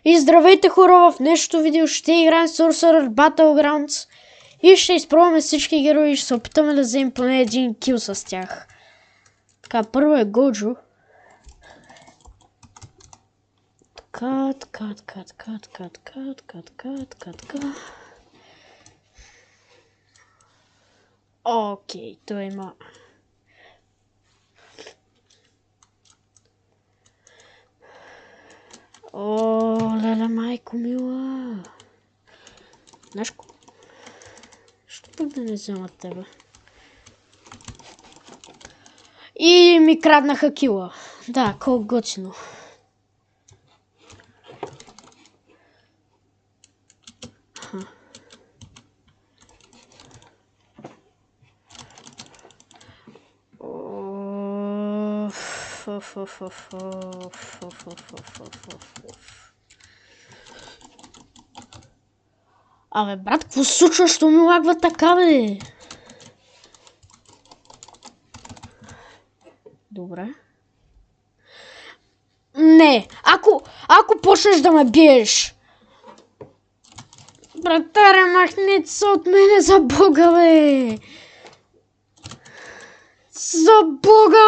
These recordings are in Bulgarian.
И здравейте хора, в днешното видео ще играем Sorcerer Battlegrounds и ще изпробваме всички герои и ще се опитаме да вземем поне един кил с тях. Така, първо е Годжо. Така. Окей, той има... О, леле, майко мила. Знаеш ко? Що пък да не взема тебе? И ми краднаха кила. Да, колко готино. Абе, брат, какво се случва? Що ми лагва така, бе? Добре. Не, ако почнеш да ме биеш. Братаре, махни се от мене, за Бога, бе! За Бога!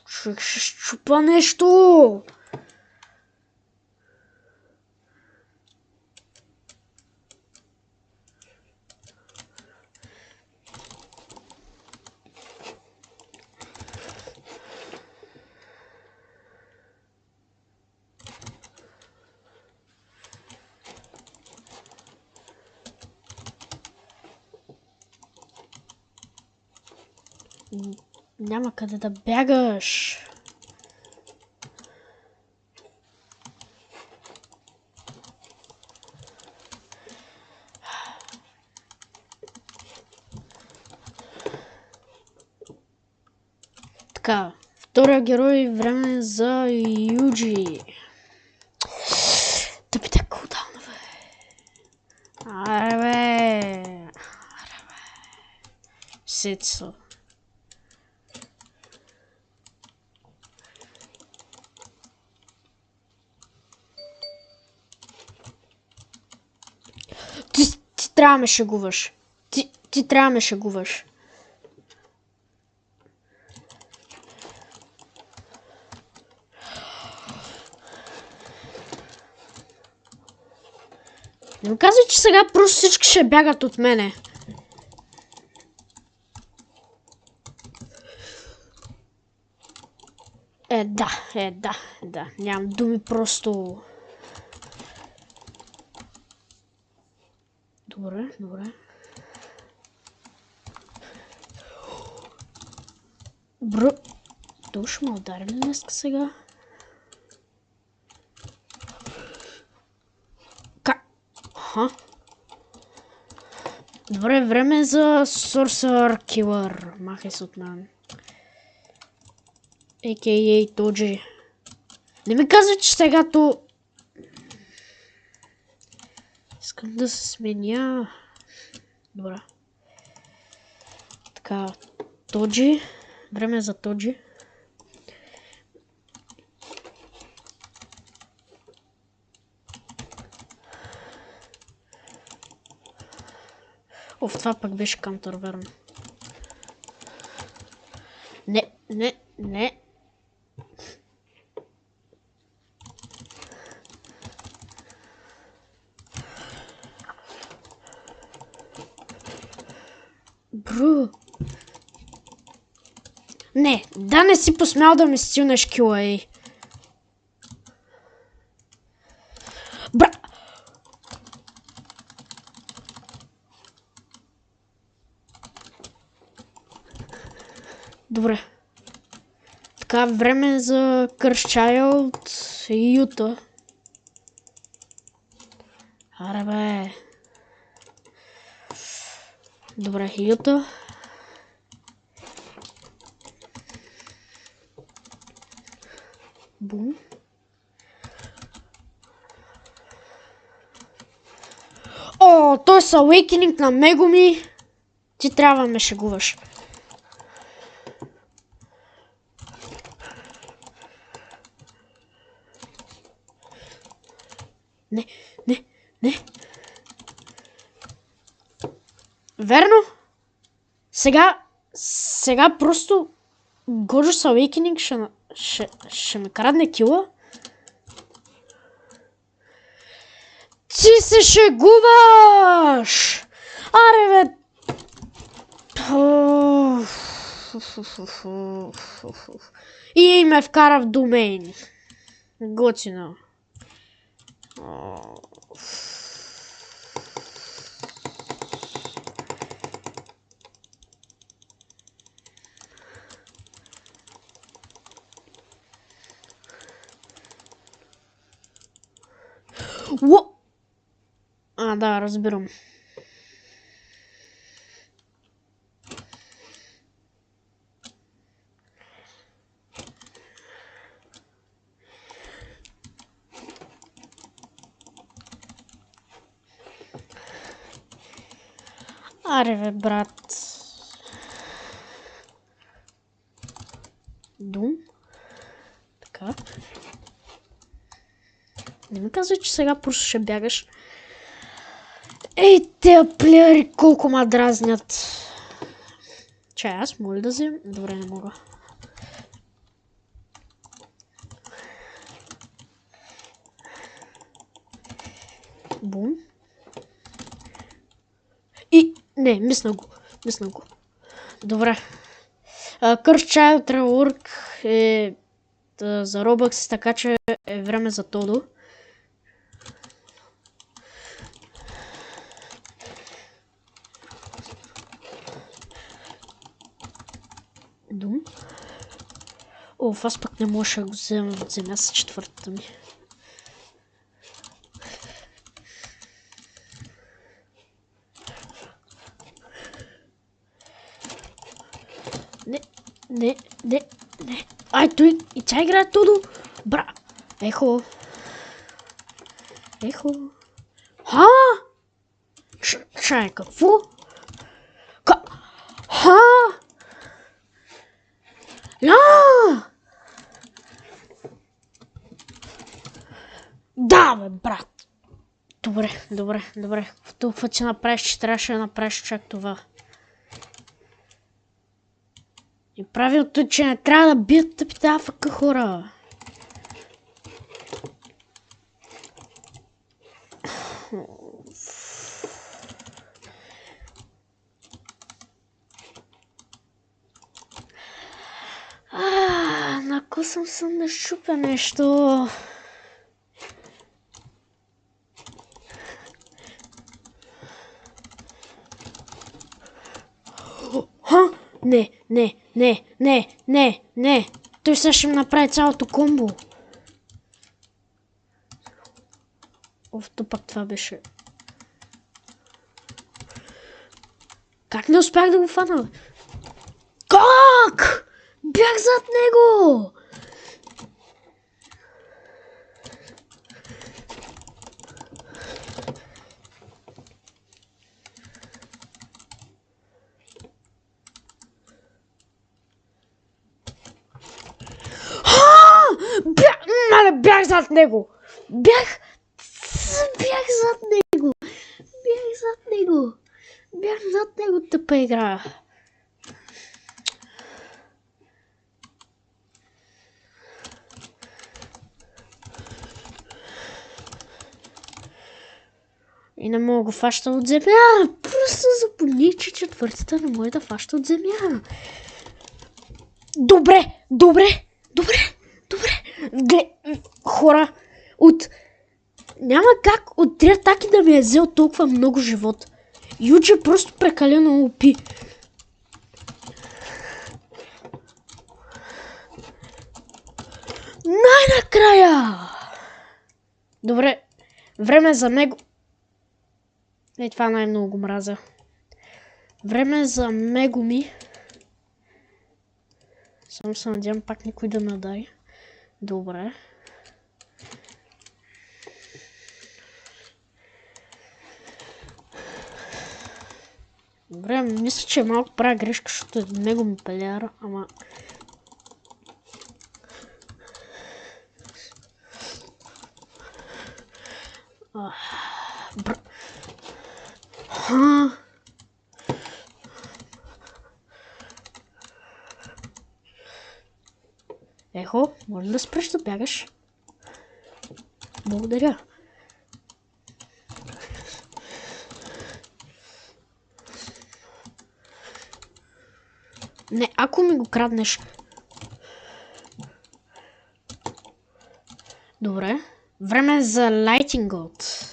Човек ще щупа нещо! Няма къде да бягаш. Така, втория герой, време за Юджи. Тъпите кулдауна, бе. Аре, бе. Сецо. Ти трябва да ме шегуваш. Ти трябва да ме шегуваш. Не ми казвай, че сега просто всички ще бягат от мене. Да. Нямам думи, просто... Добре. Бро... То ще ме удари ли днес сега? Аха. Добре, време за Sorcerer Killer. Махай се от мен. A.K.A. Тоджи. Не ми казвай, че сега то... Искам да се сменя... Добре. Така, Тоджи. Време за Тоджи. Оф, това пък беше кантър, верно. Не. Бро. Не си посмял да ми стилнеш кила, ей. Бра... Добре. Така, време за Кършчайлд и Юта. Аре, бе. Добре, Юта. Бум. О, той с Awakening на Мегуми. Ти трябва да ме шегуваш. Не, не, не. Верно? Сега просто Gorgeous Awakening ще ме крадне кила. Ти се шегуваш! Аре бе! И ме вкара в домейн. Готино. Да, разбирам. Аре бе, брат. Дум. Така. Не ми казвай, че сега просто ще бягаш. Ей, тези плеери колко ма дразнят. Чай, аз моля да взем? Добре, не мога. Бум. И... Не, мисна го. Добре. Curse Child Rework е за Robux, така че е време за Тодо. Дум. Аз пък не можеш да го взема от земя с четвъртата ми. Не. Ай, той и тя играе Тодо. Бра. Ехо. Ха? Чай, какво? Ха? Ла! Да, бе, брат. Добре. В този път ще направиш, че трябваше да направиш чак това. И правилото е, че не трябва да бият тъпите АФК хора. Накусам съм да щупя нещо. Не. Той сега ще ми направи цялото комбо. То пак това беше. Как не успях да го фана? Как? Бях зад него! Бях зад него! Бях зад него, тъпа игра. И не мога го фаща от земя. Просто заболи, че четвъртата не може да фаща от земя. Добре. Хора, няма как от 3 атаки да ми е взел толкова много живот. Юджи е просто прекалено опи. Най-накрая! Добре, време е за него. Това най-много го мразя. Време е за него ми. Само се надявам пак никой да надари. Добре. Добре, мисля, че малко правя грешка, защото него ми пеляра, ама... Ехо, може да спреш да бягаш? Благодаря. Не, ако ми го краднеш. Добре. Време за Lightning Gold.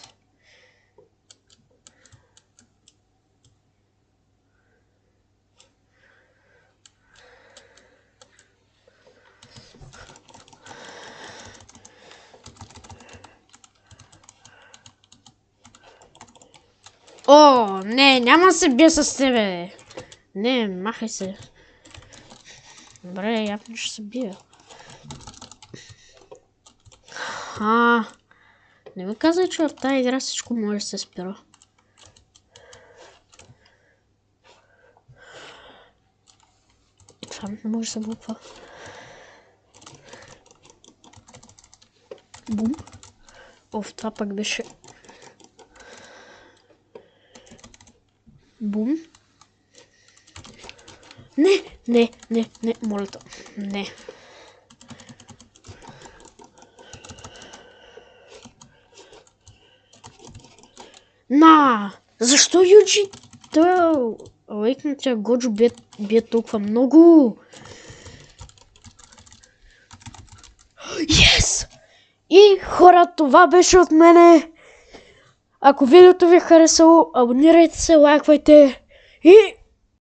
О, не, няма да се бия с тебе. Не, махай се. Добре, явно ще се бия. Не ми казай, че в тази игра всичко може да се спира. Това не може да се бупва. Бум. Това пък беше... Бум. Не, моля те. Не. Защо Юджи? Лейкнатия Годжо бие толкова много. Yes! И хора, това беше от мене. Ако видеото ви е харесало, абонирайте се, лайквайте и...